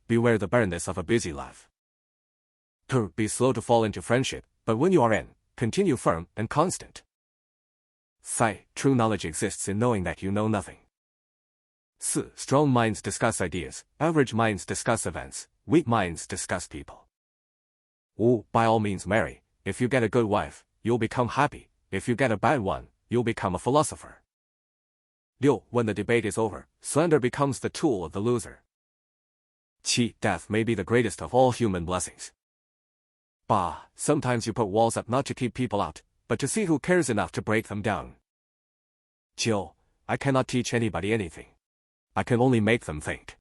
Beware the barrenness of a busy life. 2. Be slow to fall into friendship, but when you are in, continue firm and constant. 3. True knowledge exists in knowing that you know nothing. 4. Strong minds discuss ideas, average minds discuss events, weak minds discuss people. 5. By all means marry. If you get a good wife, you'll become happy. If you get a bad one, you'll become a philosopher. 6. When the debate is over, slander becomes the tool of the loser. 7. Death may be the greatest of all human blessings. 8. Sometimes you put walls up not to keep people out, but to see who cares enough to break them down. 9. I cannot teach anybody anything. I can only make them think.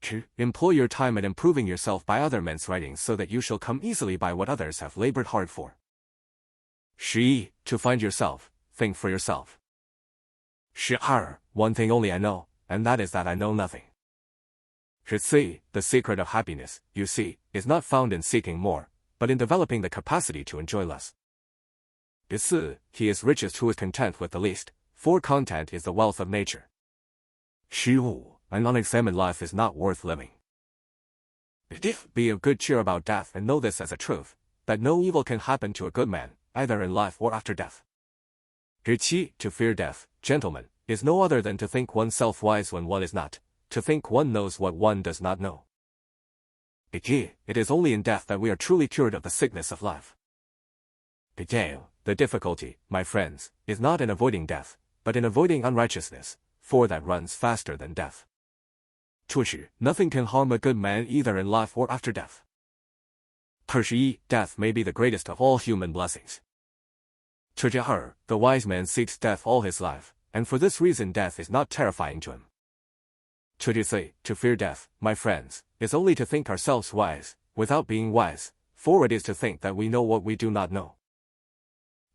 10. Employ your time at improving yourself by other men's writings so that you shall come easily by what others have labored hard for. 11. To find yourself, think for yourself. 12. One thing only I know, and that is that I know nothing. 13. The secret of happiness, you see, is not found in seeking more, but in developing the capacity to enjoy less. 14. He is richest who is content with the least, for content is the wealth of nature. 15. An unexamined life is not worth living. 16. Be of good cheer about death and know this as a truth, that no evil can happen to a good man, either in life or after death. 17. To fear death, gentlemen, is no other than to think oneself wise when one is not, to think one knows what one does not know. 18. It is only in death that we are truly cured of the sickness of life. 19. The difficulty, my friends, is not in avoiding death, but in avoiding unrighteousness, for that runs faster than death. 20. Nothing can harm a good man either in life or after death. 21. Death may be the greatest of all human blessings. 22. The wise man seeks death all his life, and for this reason death is not terrifying to him. 23. To fear death, my friends, is only to think ourselves wise, without being wise, for it is to think that we know what we do not know.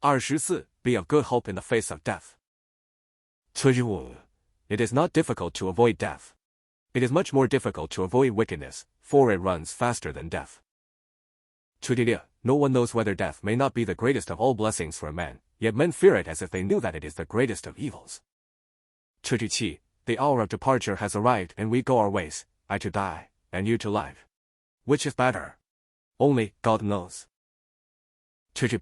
24. Be of good hope in the face of death. 25. It is not difficult to avoid death. It is much more difficult to avoid wickedness, for it runs faster than death. 26. No one knows whether death may not be the greatest of all blessings for a man, yet men fear it as if they knew that it is the greatest of evils. 27. The hour of departure has arrived and we go our ways, I to die, and you to live. Which is better? Only God knows. 28.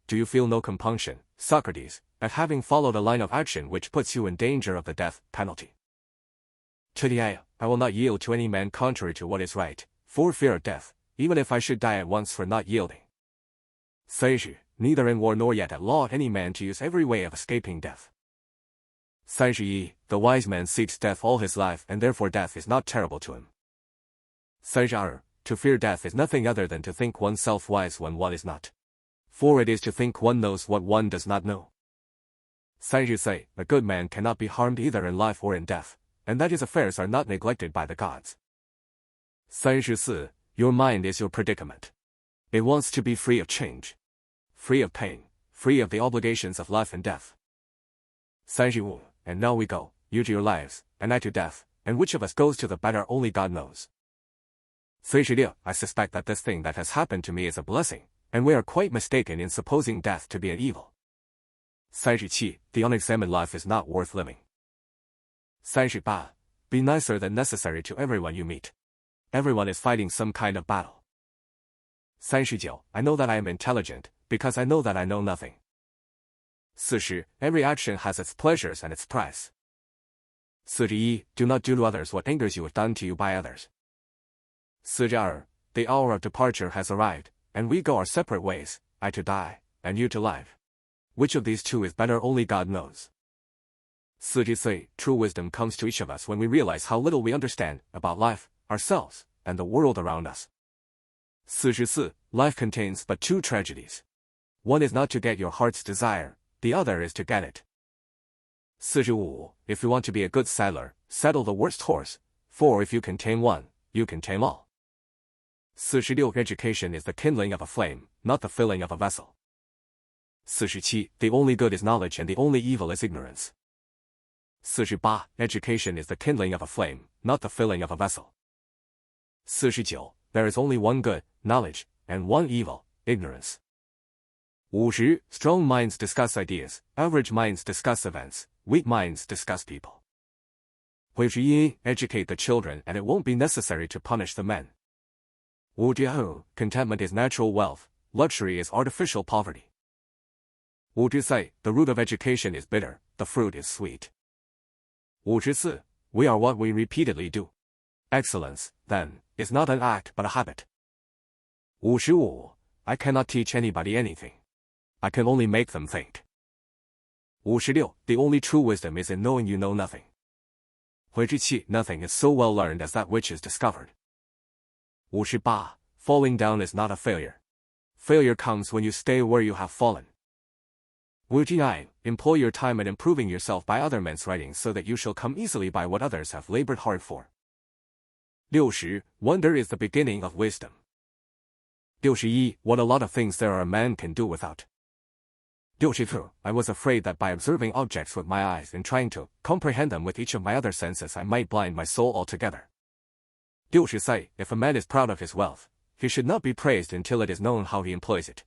Do you feel no compunction, Socrates, at having followed a line of action which puts you in danger of the death penalty? 28. I will not yield to any man contrary to what is right, for fear of death, even if I should die at once for not yielding. 30. Neither in war nor yet at law any man to use every way of escaping death. 31. The wise man seeks death all his life and therefore death is not terrible to him. 32. To fear death is nothing other than to think oneself wise when one is not. For it is to think one knows what one does not know. 33. A good man cannot be harmed either in life or in death, and that his affairs are not neglected by the gods. 34. Your mind is your predicament. It wants to be free of change, free of pain, free of the obligations of life and death. 35. And now we go, you to your lives, and I to death, and which of us goes to the better only God knows. 36. I suspect that this thing that has happened to me is a blessing, and we are quite mistaken in supposing death to be an evil. 37. The unexamined life is not worth living. 38. Be nicer than necessary to everyone you meet. Everyone is fighting some kind of battle. 39. I know that I am intelligent, because I know that I know nothing. 40. Every action has its pleasures and its price. 41. Do not do to others what angers you if done to you by others. 42. The hour of departure has arrived, and we go our separate ways, I to die, and you to live. Which of these two is better only God knows. 43. True wisdom comes to each of us when we realize how little we understand about life, ourselves, and the world around us. 44. Life contains but two tragedies. One is not to get your heart's desire, the other is to get it. 45. If you want to be a good saddler, saddle the worst horse, for if you can tame one, you can tame all. 46. Education is the kindling of a flame, not the filling of a vessel. 47. The only good is knowledge and the only evil is ignorance. 48. Education is the kindling of a flame, not the filling of a vessel. 49. There is only one good, knowledge, and one evil, ignorance. 50. Strong minds discuss ideas, average minds discuss events, weak minds discuss people. 91 Educate the children and it won't be necessary to punish the men. 52 Contentment is natural wealth, luxury is artificial poverty. 53 The root of education is bitter, the fruit is sweet. 54 We are what we repeatedly do. Excellence, then, is not an act but a habit. 55 I cannot teach anybody anything. I can only make them think. 56 The only true wisdom is in knowing you know nothing. 57 Nothing is so well learned as that which is discovered. 58 Falling down is not a failure. Failure comes when you stay where you have fallen. 59 Employ your time in improving yourself by other men's writings so that you shall come easily by what others have labored hard for. 60 Wonder is the beginning of wisdom. 61 What a lot of things there are a man can do without. 62 I was afraid that by observing objects with my eyes and trying to comprehend them with each of my other senses I might blind my soul altogether. 63 If a man is proud of his wealth, he should not be praised until it is known how he employs it.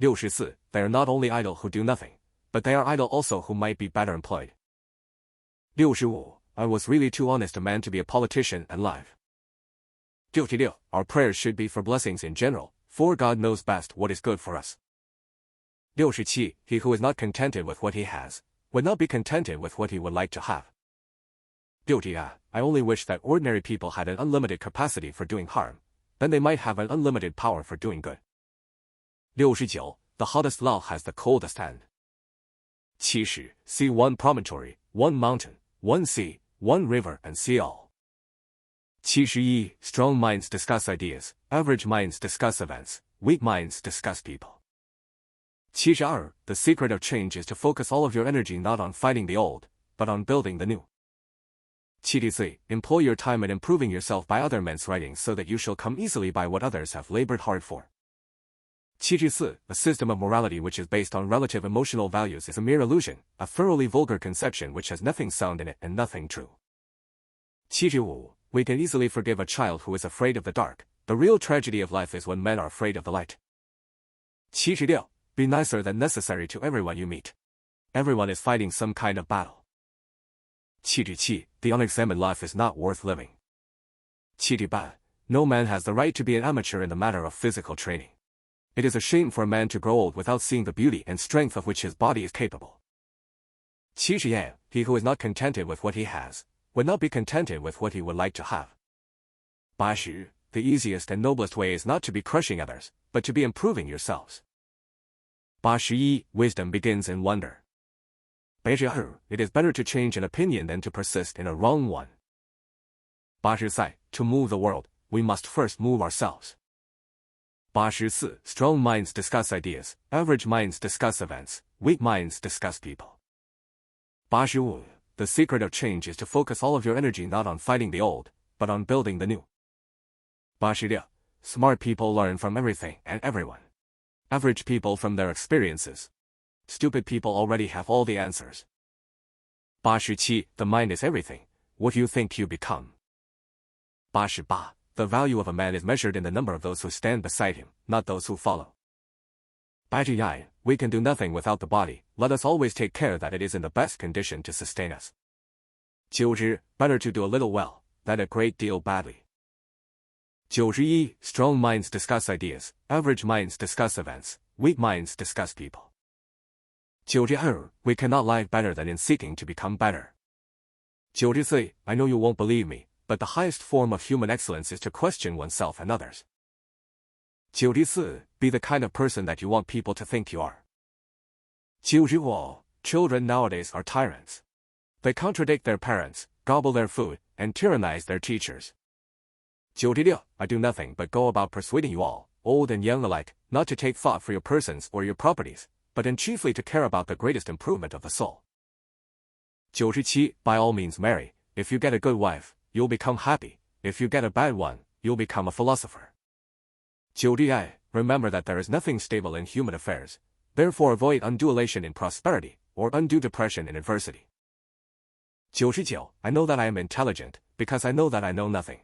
64 They are not only idle who do nothing, but they are idle also who might be better employed. 65 I was really too honest a man to be a politician and live. 66 Our prayers should be for blessings in general, for God knows best what is good for us. 67 He who is not contented with what he has, would not be contented with what he would like to have. 68 I only wish that ordinary people had an unlimited capacity for doing harm, then they might have an unlimited power for doing good. 69 The hottest love has the coldest end. 70 See one promontory, one mountain, one sea, one river and see all. 71 Strong minds discuss ideas, average minds discuss events, weak minds discuss people. 72 The secret of change is to focus all of your energy not on fighting the old, but on building the new. 73 Employ your time in improving yourself by other men's writings so that you shall come easily by what others have labored hard for. 74 A system of morality which is based on relative emotional values is a mere illusion, a thoroughly vulgar conception which has nothing sound in it and nothing true. 75 We can easily forgive a child who is afraid of the dark. The real tragedy of life is when men are afraid of the light. 76 Be nicer than necessary to everyone you meet. Everyone is fighting some kind of battle. 77 The unexamined life is not worth living. 78 No man has the right to be an amateur in the matter of physical training. It is a shame for a man to grow old without seeing the beauty and strength of which his body is capable. 78 He who is not contented with what he has, would not be contented with what he would like to have. 80 The easiest and noblest way is not to be crushing others, but to be improving yourselves. 81 Wisdom begins in wonder. 82 It is better to change an opinion than to persist in a wrong one. 83 To move the world, we must first move ourselves. 84 Strong minds discuss ideas, average minds discuss events, weak minds discuss people. 85 The secret of change is to focus all of your energy not on fighting the old, but on building the new. 86 Smart people learn from everything and everyone. Average people from their experiences. Stupid people already have all the answers. 87 The mind is everything, what you think you become. 88 The value of a man is measured in the number of those who stand beside him, not those who follow. 89 We can do nothing without the body, let us always take care that it is in the best condition to sustain us. 90 Better to do a little well, than a great deal badly. 91 Strong minds discuss ideas, average minds discuss events, weak minds discuss people. 92 We cannot live better than in seeking to become better. 93 I know you won't believe me, but the highest form of human excellence is to question oneself and others. 94 Be the kind of person that you want people to think you are. 95 Children nowadays are tyrants. They contradict their parents, gobble their food, and tyrannize their teachers. 96 I do nothing but go about persuading you all, old and young alike, not to take thought for your persons or your properties, but and chiefly to care about the greatest improvement of the soul. 97 By all means marry. If you get a good wife, you'll become happy. If you get a bad one, you'll become a philosopher. 98 Remember that there is nothing stable in human affairs, therefore avoid undue elation in prosperity, or undue depression in adversity. 99 I know that I am intelligent, because I know that I know nothing.